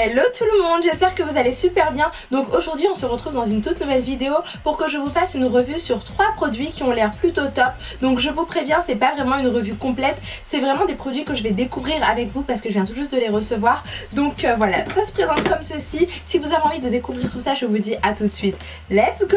Hello tout le monde, j'espère que vous allez super bien. Donc aujourd'hui on se retrouve dans une toute nouvelle vidéo pour que je vous fasse une revue sur 3 produits qui ont l'air plutôt top. Donc je vous préviens, c'est pas vraiment une revue complète, c'est vraiment des produits que je vais découvrir avec vous parce que je viens tout juste de les recevoir. Donc voilà, ça se présente comme ceci. Si vous avez envie de découvrir tout ça, je vous dis à tout de suite. Let's go!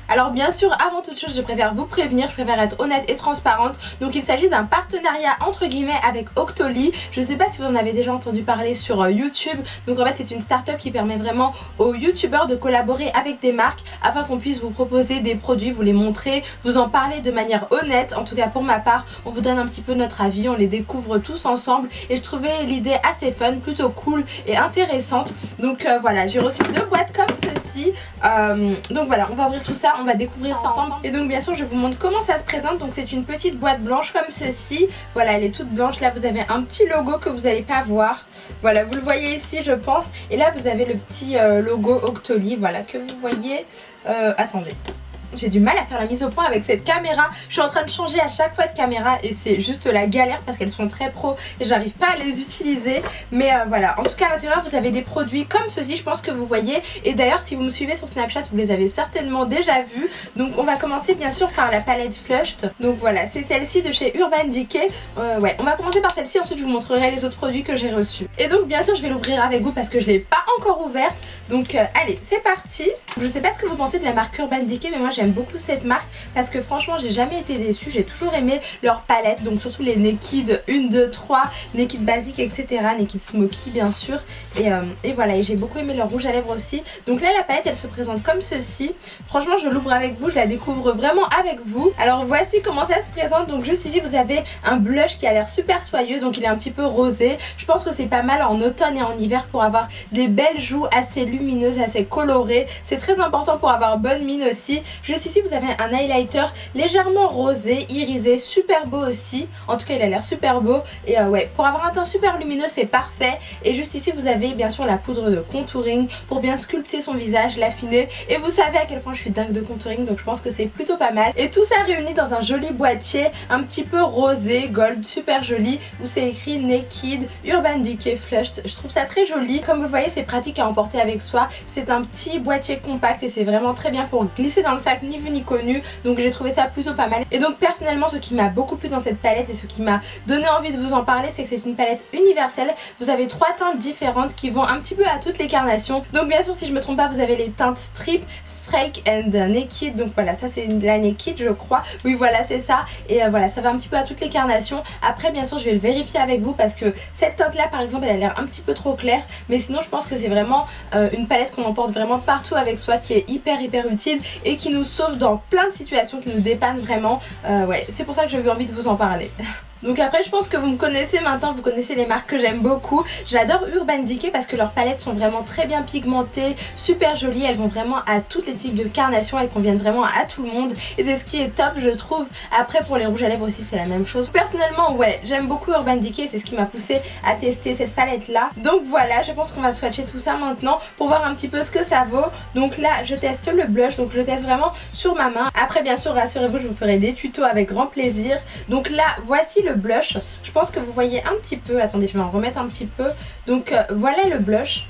Alors bien sûr, avant toute chose, je préfère vous prévenir, je préfère être honnête et transparente. Donc il s'agit d'un partenariat entre guillemets avec Octoly. Je sais pas si vous en avez déjà entendu parler sur YouTube. Donc en fait c'est une start-up qui permet vraiment aux youtubeurs de collaborer avec des marques afin qu'on puisse vous proposer des produits, vous les montrer, vous en parler de manière honnête. En tout cas pour ma part, on vous donne un petit peu notre avis, on les découvre tous ensemble. Et je trouvais l'idée assez fun, plutôt cool et intéressante. Donc voilà, j'ai reçu 2 boîtes comme ceci. Donc voilà, on va ouvrir tout ça. On va découvrir ça ensemble. Et donc bien sûr je vous montre comment ça se présente. Donc c'est une petite boîte blanche comme ceci. Voilà, elle est toute blanche. Là vous avez un petit logo que vous n'allez pas voir. Voilà, vous le voyez ici je pense. Et là vous avez le petit logo Octoly. Voilà, que vous voyez. Attendez. J'ai du mal à faire la mise au point avec cette caméra. Je suis en train de changer à chaque fois de caméra et c'est juste la galère parce qu'elles sont très pro et j'arrive pas à les utiliser. Mais voilà, en tout cas à l'intérieur vous avez des produits comme ceci, je pense que vous voyez. Et d'ailleurs si vous me suivez sur Snapchat, vous les avez certainement déjà vus. Donc on va commencer bien sûr par la palette Flushed. Donc voilà, c'est celle-ci de chez Urban Decay. Ouais, on va commencer par celle-ci, ensuite je vous montrerai les autres produits que j'ai reçus. Et donc bien sûr je vais l'ouvrir avec vous parce que je l'ai pas encore ouverte. Donc allez, c'est parti. Je sais pas ce que vous pensez de la marque Urban Decay, mais moi j'aime beaucoup cette marque parce que franchement j'ai jamais été déçue, j'ai toujours aimé leur palette, donc surtout les Naked 1, 2, 3, Naked basique etc, Naked Smoky bien sûr, et voilà, et j'ai beaucoup aimé leur rouge à lèvres aussi. Donc là la palette elle se présente comme ceci, franchement je l'ouvre avec vous, je la découvre vraiment avec vous. Alors voici comment ça se présente. Donc juste ici vous avez un blush qui a l'air super soyeux, donc il est un petit peu rosé, je pense que c'est pas mal en automne et en hiver pour avoir des belles joues assez lumineuses, assez colorées, c'est très important pour avoir bonne mine aussi. Juste ici vous avez un highlighter légèrement rosé, irisé, super beau aussi. En tout cas il a l'air super beau. Et ouais, pour avoir un teint super lumineux c'est parfait. Et juste ici vous avez bien sûr la poudre de contouring pour bien sculpter son visage, l'affiner. Et vous savez à quel point je suis dingue de contouring, donc je pense que c'est plutôt pas mal. Et tout ça réuni dans un joli boîtier un petit peu rosé, gold, super joli, où c'est écrit Naked Urban Decay Flushed. Je trouve ça très joli. Comme vous le voyez c'est pratique à emporter avec soi. C'est un petit boîtier compact et c'est vraiment très bien pour glisser dans le sac, ni vu ni connu, donc j'ai trouvé ça plutôt pas mal. Et donc personnellement ce qui m'a beaucoup plu dans cette palette et ce qui m'a donné envie de vous en parler, c'est que c'est une palette universelle. Vous avez 3 teintes différentes qui vont un petit peu à toutes les carnations. Donc bien sûr si je me trompe pas vous avez les teintes Strip, Strike and Naked. Donc voilà, ça c'est la Naked je crois. Oui voilà c'est ça. Et voilà, ça va un petit peu à toutes les carnations. Après bien sûr je vais le vérifier avec vous parce que cette teinte là par exemple elle a l'air un petit peu trop claire. Mais sinon je pense que c'est vraiment une palette qu'on emporte vraiment partout avec soi, qui est hyper utile et qui nous sauve dans plein de situations, qui nous dépanne vraiment. Ouais, c'est pour ça que j'ai eu envie de vous en parler. Donc après je pense que vous me connaissez maintenant, vous connaissez les marques que j'aime beaucoup. J'adore Urban Decay parce que leurs palettes sont vraiment très bien pigmentées, super jolies, elles vont vraiment à tous les types de carnations, elles conviennent vraiment à tout le monde et c'est ce qui est top je trouve. Après pour les rouges à lèvres aussi c'est la même chose. Personnellement ouais, j'aime beaucoup Urban Decay, c'est ce qui m'a poussé à tester cette palette là. Donc voilà, je pense qu'on va swatcher tout ça maintenant pour voir un petit peu ce que ça vaut. Donc là je teste le blush, donc je le teste vraiment sur ma main. Après bien sûr rassurez-vous je vous ferai des tutos avec grand plaisir. Donc là voici le blush, je pense que vous voyez un petit peu, attendez je vais en remettre un petit peu. Donc voilà le blush.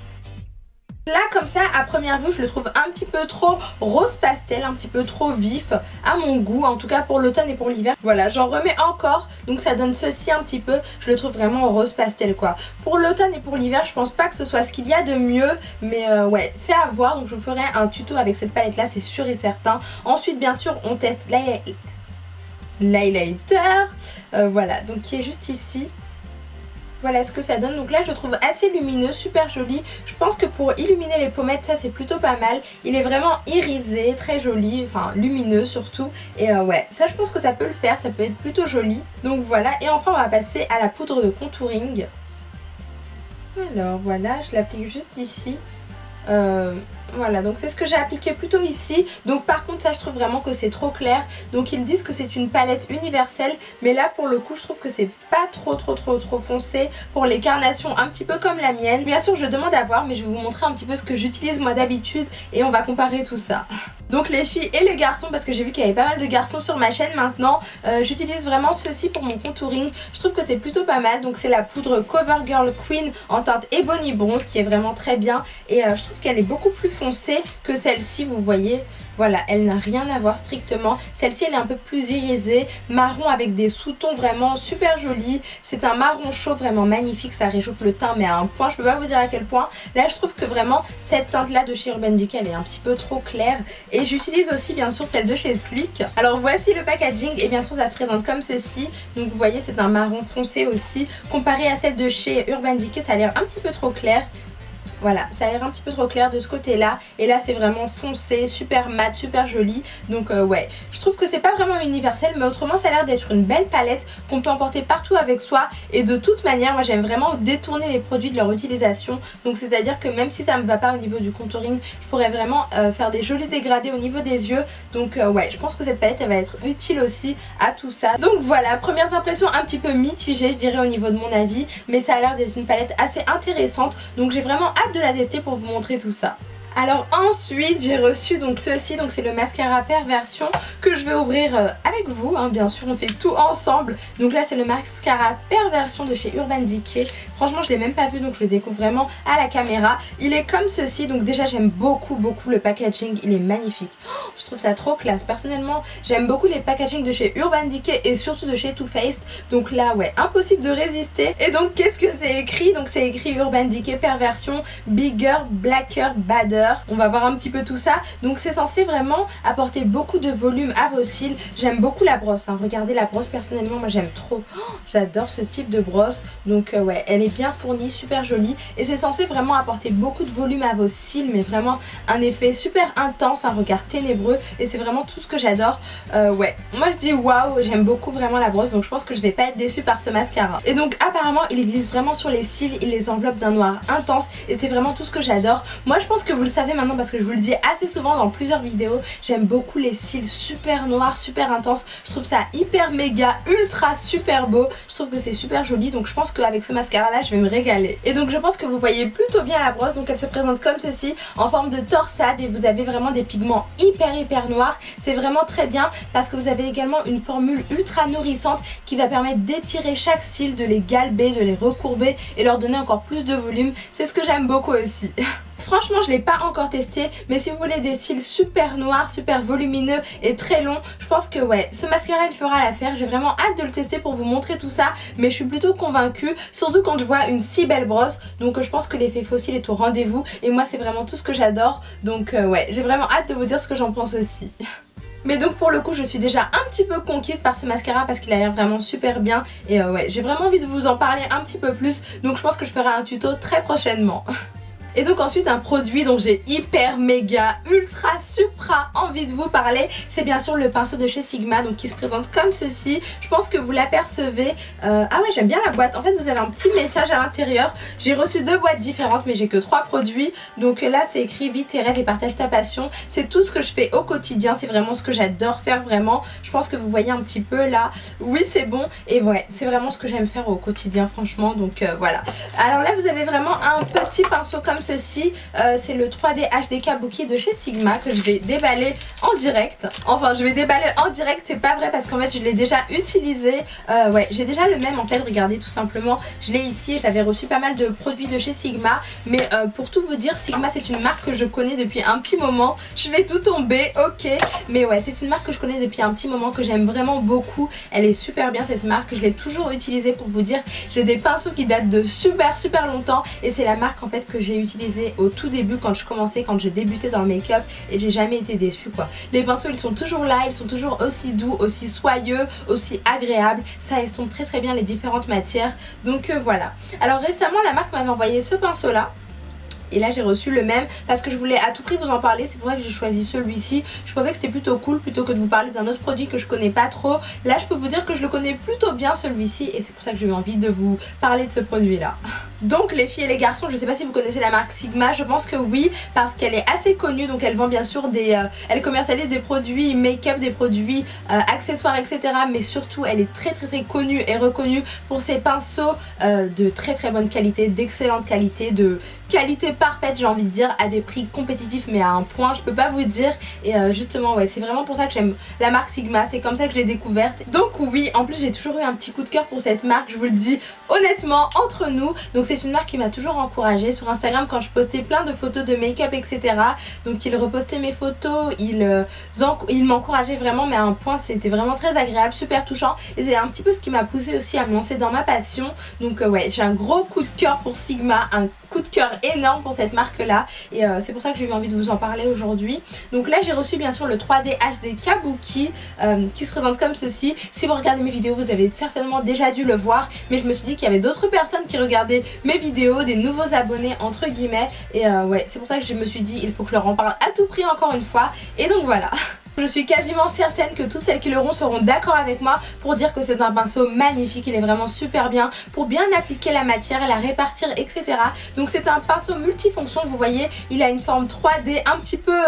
Là comme ça à première vue je le trouve un petit peu trop rose pastel, un petit peu trop vif à mon goût, en tout cas pour l'automne et pour l'hiver. Voilà, j'en remets encore, donc ça donne ceci un petit peu, je le trouve vraiment rose pastel quoi. Pour l'automne et pour l'hiver je pense pas que ce soit ce qu'il y a de mieux, mais ouais c'est à voir, donc je vous ferai un tuto avec cette palette là c'est sûr et certain. Ensuite bien sûr on teste l'highlighter, voilà, donc qui est juste ici. Voilà ce que ça donne. Donc là je le trouve assez lumineux, super joli. Je pense que pour illuminer les pommettes ça c'est plutôt pas mal. Il est vraiment irisé, très joli, enfin lumineux surtout. Et ouais, ça je pense que ça peut le faire, ça peut être plutôt joli. Donc voilà, et enfin on va passer à la poudre de contouring. Alors voilà, je l'applique juste ici. Voilà, donc c'est ce que j'ai appliqué plutôt ici. Donc par contre ça je trouve vraiment que c'est trop clair. Donc ils disent que c'est une palette universelle, mais là pour le coup je trouve que c'est pas trop foncé pour les carnations un petit peu comme la mienne. Bien sûr je demande à voir, mais je vais vous montrer un petit peu ce que j'utilise moi d'habitude et on va comparer tout ça. Donc les filles et les garçons, parce que j'ai vu qu'il y avait pas mal de garçons sur ma chaîne maintenant, j'utilise vraiment ceci pour mon contouring. Je trouve que c'est plutôt pas mal. Donc c'est la poudre CoverGirl Queen en teinte Ebony Bronze qui est vraiment très bien. Et je trouve qu'elle est beaucoup plus foncée que celle-ci, vous voyez. Voilà, elle n'a rien à voir strictement. Celle-ci elle est un peu plus irisée, marron avec des sous-tons vraiment super jolis. C'est un marron chaud vraiment magnifique, ça réchauffe le teint mais à un point, je peux pas vous dire à quel point. Là je trouve que vraiment cette teinte là de chez Urban Decay elle est un petit peu trop claire. Et j'utilise aussi bien sûr celle de chez Sleek. Alors voici le packaging et bien sûr ça se présente comme ceci. Donc vous voyez c'est un marron foncé aussi. Comparé à celle de chez Urban Decay ça a l'air un petit peu trop clair. Voilà, ça a l'air un petit peu trop clair de ce côté-là. Et là, c'est vraiment foncé, super mat, super joli. Donc ouais, je trouve que c'est pas vraiment universel, mais autrement, ça a l'air d'être une belle palette qu'on peut emporter partout avec soi. Et de toute manière, moi, j'aime vraiment détourner les produits de leur utilisation. Donc c'est-à-dire que même si ça me va pas au niveau du contouring, je pourrais vraiment faire des jolis dégradés au niveau des yeux. Donc ouais, je pense que cette palette, elle va être utile aussi à tout ça. Donc voilà, premières impressions un petit peu mitigées, je dirais, au niveau de mon avis. Mais ça a l'air d'être une palette assez intéressante. Donc j'ai vraiment hâte de la tester pour vous montrer tout ça. Alors ensuite j'ai reçu donc ceci, donc c'est le mascara Perversion que je vais ouvrir avec vous, hein, bien sûr on fait tout ensemble. Donc là c'est le mascara Perversion de chez Urban Decay. Franchement je l'ai même pas vu donc je le découvre vraiment à la caméra. Il est comme ceci, donc déjà j'aime beaucoup le packaging, il est magnifique. Oh, je trouve ça trop classe, personnellement j'aime beaucoup les packaging de chez Urban Decay et surtout de chez Too Faced. Donc là ouais, impossible de résister. Et donc qu'est-ce que c'est écrit? Donc c'est écrit Urban Decay Perversion Bigger, Blacker, Badder. On va voir un petit peu tout ça. Donc c'est censé vraiment apporter beaucoup de volume à vos cils. J'aime beaucoup la brosse, hein. Regardez la brosse, personnellement moi j'aime trop. Oh, j'adore ce type de brosse. Donc ouais, elle est bien fournie, super jolie. Et c'est censé vraiment apporter beaucoup de volume à vos cils, mais vraiment un effet super intense, un regard ténébreux. Et c'est vraiment tout ce que j'adore. Ouais, moi je dis waouh, j'aime beaucoup vraiment la brosse. Donc je pense que je vais pas être déçue par ce mascara. Et donc apparemment il glisse vraiment sur les cils, il les enveloppe d'un noir intense. Et c'est vraiment tout ce que j'adore. Moi je pense que vous le savez maintenant parce que je vous le dis assez souvent dans plusieurs vidéos, j'aime beaucoup les cils super noirs, super intenses. Je trouve ça hyper méga ultra super beau. Je trouve que c'est super joli, donc je pense qu'avec ce mascara là je vais me régaler. Et donc je pense que vous voyez plutôt bien la brosse. Donc elle se présente comme ceci en forme de torsade et vous avez vraiment des pigments hyper noirs. C'est vraiment très bien parce que vous avez également une formule ultra nourrissante qui va permettre d'étirer chaque cil, de les galber, de les recourber et leur donner encore plus de volume. C'est ce que j'aime beaucoup aussi. Franchement je l'ai pas encore testé, mais si vous voulez des cils super noirs, super volumineux et très longs, je pense que ouais, ce mascara il fera l'affaire. J'ai vraiment hâte de le tester pour vous montrer tout ça, mais je suis plutôt convaincue, surtout quand je vois une si belle brosse. Donc je pense que l'effet fossile est au rendez-vous et moi c'est vraiment tout ce que j'adore. Donc ouais, j'ai vraiment hâte de vous dire ce que j'en pense aussi. Mais donc pour le coup je suis déjà un petit peu conquise par ce mascara parce qu'il a l'air vraiment super bien. Et ouais, j'ai vraiment envie de vous en parler un petit peu plus. Donc je pense que je ferai un tuto très prochainement. Et donc ensuite un produit dont j'ai hyper méga ultra supra envie de vous parler, c'est bien sûr le pinceau de chez Sigma, donc qui se présente comme ceci. Je pense que vous l'apercevez. Ah ouais, j'aime bien la boîte. En fait vous avez un petit message à l'intérieur. J'ai reçu 2 boîtes différentes mais j'ai que 3 produits. Donc là c'est écrit vis tes rêves et partage ta passion. C'est tout ce que je fais au quotidien, c'est vraiment ce que j'adore faire vraiment. Je pense que vous voyez un petit peu là. Oui c'est bon et ouais, c'est vraiment ce que j'aime faire au quotidien franchement. Donc voilà. Alors là vous avez vraiment un petit pinceau comme ceci, c'est le 3D HD Kabuki de chez Sigma que je vais déballer en direct. Enfin je vais déballer en direct, c'est pas vrai parce qu'en fait je l'ai déjà utilisé. Ouais, j'ai déjà le même en fait, regardez tout simplement. Je l'ai ici et j'avais reçu pas mal de produits de chez Sigma. Mais pour tout vous dire, Sigma c'est une marque que je connais depuis un petit moment. Je vais tout tomber, ok. Mais ouais, c'est une marque que je connais depuis un petit moment, que j'aime vraiment beaucoup. Elle est super bien cette marque, je l'ai toujours utilisée pour vous dire. J'ai des pinceaux qui datent de super longtemps et c'est la marque en fait que j'ai utilisée au tout début quand je commençais, quand je débutais dans le make-up et j'ai jamais été déçue quoi. Les pinceaux ils sont toujours là, ils sont toujours aussi doux, aussi soyeux, aussi agréables. Ça estompe très bien les différentes matières. Donc voilà. Alors récemment la marque m'avait envoyé ce pinceau là. Et là j'ai reçu le même parce que je voulais à tout prix vous en parler. C'est pour ça que j'ai choisi celui-ci. Je pensais que c'était plutôt cool plutôt que de vous parler d'un autre produit que je connais pas trop. Là je peux vous dire que je le connais plutôt bien celui-ci et c'est pour ça que j'ai eu envie de vous parler de ce produit là. Donc les filles et les garçons, je sais pas si vous connaissez la marque Sigma, je pense que oui, parce qu'elle est assez connue. Donc elle vend bien sûr elle commercialise des produits make-up, des produits accessoires, etc. Mais surtout elle est très connue et reconnue pour ses pinceaux de très bonne qualité, d'excellente qualité, de qualité parfaite, j'ai envie de dire, à des prix compétitifs mais à un point je peux pas vous dire. Et justement ouais, c'est vraiment pour ça que j'aime la marque Sigma, c'est comme ça que je l'ai découverte. Donc oui, en plus j'ai toujours eu un petit coup de cœur pour cette marque, je vous le dis honnêtement entre nous. Donc c'est une marque qui m'a toujours encouragée sur Instagram quand je postais plein de photos de make-up, etc. Donc ils repostaient mes photos, ils m'encourageaient vraiment, mais à un point c'était vraiment très agréable, super touchant. Et c'est un petit peu ce qui m'a poussé aussi à me lancer dans ma passion. Donc ouais, j'ai un gros coup de cœur pour Sigma, un coup de cœur énorme pour cette marque là, et c'est pour ça que j'ai eu envie de vous en parler aujourd'hui. Donc là j'ai reçu bien sûr le 3D HD Kabuki qui se présente comme ceci. Si vous regardez mes vidéos vous avez certainement déjà dû le voir, mais je me suis dit qu'il y avait d'autres personnes qui regardaient mes vidéos, des nouveaux abonnés entre guillemets, et ouais, c'est pour ça que je me suis dit il faut que je leur en parle à tout prix encore une fois. Et donc voilà. Je suis quasiment certaine que toutes celles qui l'auront seront d'accord avec moi pour dire que c'est un pinceau magnifique, il est vraiment super bien pour bien appliquer la matière, la répartir, etc. Donc c'est un pinceau multifonction, vous voyez, il a une forme 3D un petit peu...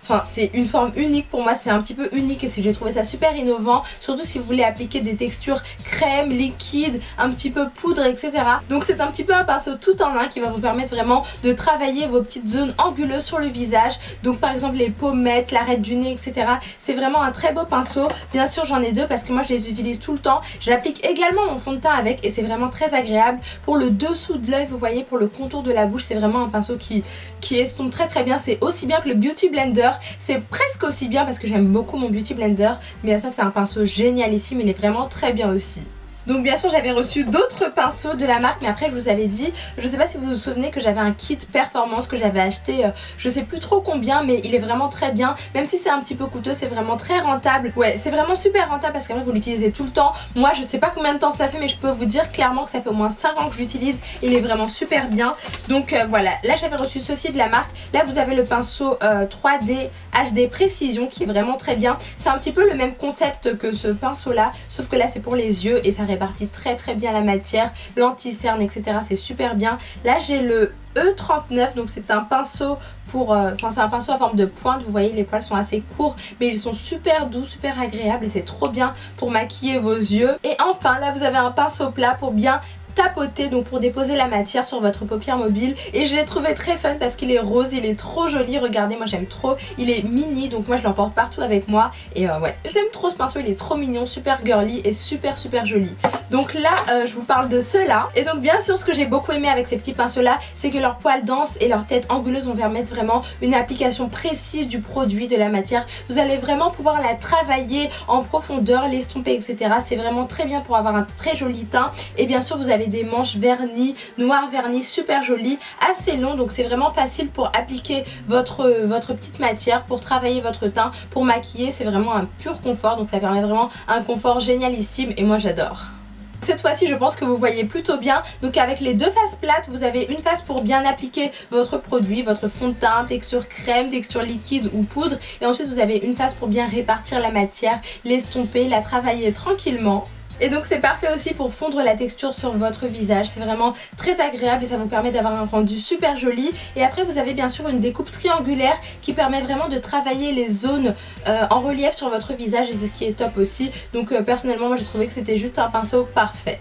Enfin c'est une forme unique pour moi, c'est un petit peu unique et j'ai trouvé ça super innovant, surtout si vous voulez appliquer des textures crème, liquide, un petit peu poudre, etc. Donc c'est un petit peu un pinceau tout en un qui va vous permettre vraiment de travailler vos petites zones anguleuses sur le visage. Donc par exemple les pommettes, l'arête du nez, etc. C'est vraiment un très beau pinceau. Bien sûr j'en ai deux parce que moi je les utilise tout le temps. J'applique également mon fond de teint avec et c'est vraiment très agréable. Pour le dessous de l'œil, vous voyez, pour le contour de la bouche, c'est vraiment un pinceau qui estompe très bien. C'est aussi bien que le Beauty Blender. C'est presque aussi bien parce que j'aime beaucoup mon Beauty Blender. Mais ça c'est un pinceau génialissime, il est vraiment très bien aussi. Donc bien sûr j'avais reçu d'autres pinceaux de la marque, mais après je vous avais dit, je sais pas si vous vous souvenez que j'avais un kit performance que j'avais acheté, je sais plus trop combien, mais il est vraiment très bien. Même si c'est un petit peu coûteux, c'est vraiment très rentable. Ouais, c'est vraiment super rentable parce qu'après vous l'utilisez tout le temps. Moi je sais pas combien de temps ça fait, mais je peux vous dire clairement que ça fait au moins 5 ans que je l'utilise. Il est vraiment super bien. Donc voilà, là j'avais reçu ceci de la marque. Là vous avez le pinceau 3D HD Précision qui est vraiment très bien. C'est un petit peu le même concept que ce pinceau là, sauf que là c'est pour les yeux et ça répartit très bien la matière, l'anti-cerne, etc. C'est super bien. Là j'ai le E39, donc c'est un pinceau pour, c'est un pinceau à forme de pointe. Vous voyez les poils sont assez courts mais ils sont super doux, super agréables et c'est trop bien pour maquiller vos yeux. Et enfin là vous avez un pinceau plat pour bien tapoter, donc pour déposer la matière sur votre paupière mobile, et je l'ai trouvé très fun parce qu'il est rose, il est trop joli, regardez, moi j'aime trop, il est mini donc moi je l'emporte partout avec moi et ouais, j'aime trop ce pinceau, il est trop mignon, super girly et super joli. Donc là je vous parle de ceux-là, et donc bien sûr ce que j'ai beaucoup aimé avec ces petits pinceaux là, c'est que leurs poils denses et leur tête anguleuse vont permettre vraiment une application précise du produit, de la matière. Vous allez vraiment pouvoir la travailler en profondeur, l'estomper, etc. C'est vraiment très bien pour avoir un très joli teint. Et bien sûr vous avez des manches vernis, noir vernis, super jolies, assez longs, donc c'est vraiment facile pour appliquer votre petite matière, pour travailler votre teint, pour maquiller. C'est vraiment un pur confort, donc ça permet vraiment un confort génialissime et moi j'adore. Cette fois-ci je pense que vous voyez plutôt bien. Donc avec les deux faces plates, vous avez une face pour bien appliquer votre produit, votre fond de teint, texture crème, texture liquide ou poudre, et ensuite vous avez une face pour bien répartir la matière, l'estomper, la travailler tranquillement. Et donc c'est parfait aussi pour fondre la texture sur votre visage, c'est vraiment très agréable et ça vous permet d'avoir un rendu super joli. Et après vous avez bien sûr une découpe triangulaire qui permet vraiment de travailler les zones en relief sur votre visage, et c'est ce qui est top aussi. Donc personnellement moi j'ai trouvé que c'était juste un pinceau parfait.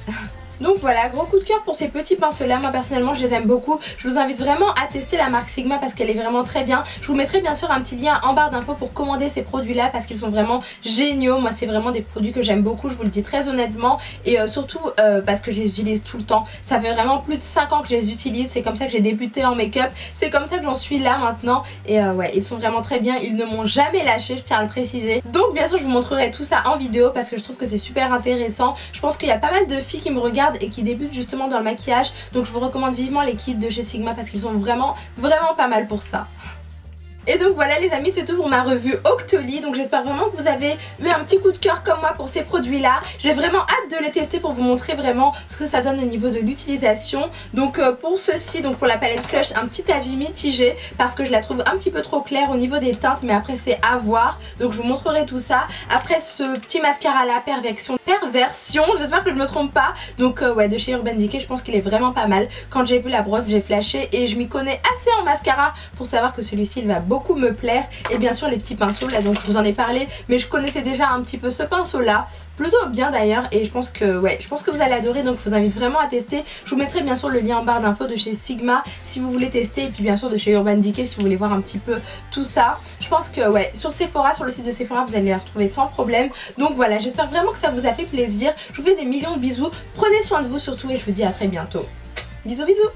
Donc voilà, gros coup de cœur pour ces petits pinceaux là, moi personnellement je les aime beaucoup. Je vous invite vraiment à tester la marque Sigma parce qu'elle est vraiment très bien. Je vous mettrai bien sûr un petit lien en barre d'infos pour commander ces produits là parce qu'ils sont vraiment géniaux. Moi c'est vraiment des produits que j'aime beaucoup, je vous le dis très honnêtement, et surtout parce que je les utilise tout le temps. Ça fait vraiment plus de 5 ans que je les utilise, c'est comme ça que j'ai débuté en make-up, c'est comme ça que j'en suis là maintenant. Et ouais, ils sont vraiment très bien, ils ne m'ont jamais lâché, je tiens à le préciser. Donc bien sûr je vous montrerai tout ça en vidéo parce que je trouve que c'est super intéressant. Je pense qu'il y a pas mal de filles qui me regardent et qui débutent justement dans le maquillage, donc je vous recommande vivement les kits de chez Sigma parce qu'ils sont vraiment pas mal pour ça. Et donc voilà les amis, c'est tout pour ma revue Octoly. Donc j'espère vraiment que vous avez eu un petit coup de cœur comme moi pour ces produits là. J'ai vraiment hâte de les tester pour vous montrer vraiment ce que ça donne au niveau de l'utilisation. Donc pour ceci, donc pour la palette Flush, un petit avis mitigé parce que je la trouve un petit peu trop claire au niveau des teintes, mais après c'est à voir. Donc je vous montrerai tout ça. Après ce petit mascara là, Perversion, j'espère que je me trompe pas. Donc ouais, de chez Urban Decay, je pense qu'il est vraiment pas mal. Quand j'ai vu la brosse, j'ai flashé et je m'y connais assez en mascara pour savoir que celui-ci il va beaucoup me plaire. Et bien sûr les petits pinceaux là, donc je vous en ai parlé, mais je connaissais déjà un petit peu ce pinceau là, plutôt bien d'ailleurs, et je pense que ouais, je pense que vous allez adorer. Donc je vous invite vraiment à tester. Je vous mettrai bien sûr le lien en barre d'infos de chez Sigma si vous voulez tester, et puis bien sûr de chez Urban Decay si vous voulez voir un petit peu tout ça. Je pense que ouais, sur Sephora, sur le site de Sephora, vous allez les retrouver sans problème. Donc voilà, j'espère vraiment que ça vous a fait plaisir. Je vous fais des millions de bisous, prenez soin de vous surtout, et je vous dis à très bientôt. Bisous bisous.